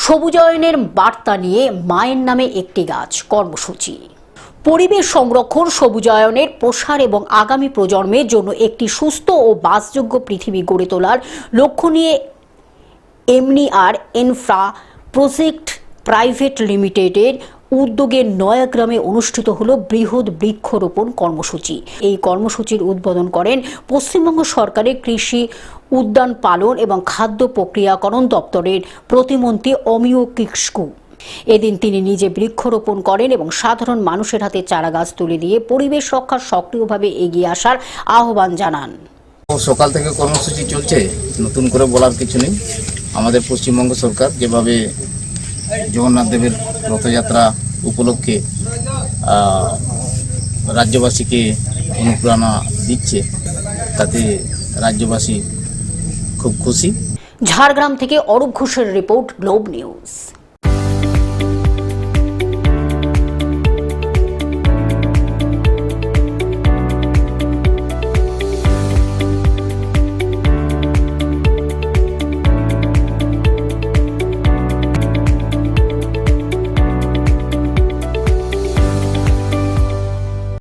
সবুজায়নের বার্তা নিয়ে মায়ের নামে একটি গাছ কর্মসূচি। পরিবেশ সংরক্ষণ, সবুজায়নের প্রসার এবং আগামী প্রজন্মের জন্য একটি সুস্থ ও বাসযোগ্য পৃথিবী গড়ে তোলার লক্ষ্য নিয়ে এমনিআর ইনফ্রা প্রজেক্ট প্রাইভেট লিমিটেডের উদ্যোগে নয়াগ্রামে অনুষ্ঠিত হল বৃহৎ বৃক্ষরোপণ কর্মসূচি। এই কর্মসূচির উদ্বোধন করেন পশ্চিমবঙ্গ সরকারের কৃষি, উদ্যান পালন এবং খাদ্য প্রক্রিয়াকরণ দপ্তরের প্রতিমন্ত্রী অমিয় কিস্কু। এদিন তিনি নিজে বৃক্ষরোপণ করেন এবং সাধারণ মানুষের হাতে চারাগাছ তুলে দিয়ে পরিবেশ রক্ষার সক্রিয়ভাবে এগিয়ে আসার আহ্বান জানান। সকাল থেকে কর্মসূচি চলছে, নতুন করে বলার কিছু নেই। আমাদের পশ্চিমবঙ্গ সরকার যেভাবে জগন্নাথ দেবের রথযাত্রা উপলক্ষে রাজ্যবাসীকে অনুপ্রেরণা দিচ্ছে, তাতে রাজ্যবাসী খুব খুশি। ঝাড়গ্রাম থেকে অরূপ ঘোষের রিপোর্ট, গ্লোব নিউজ।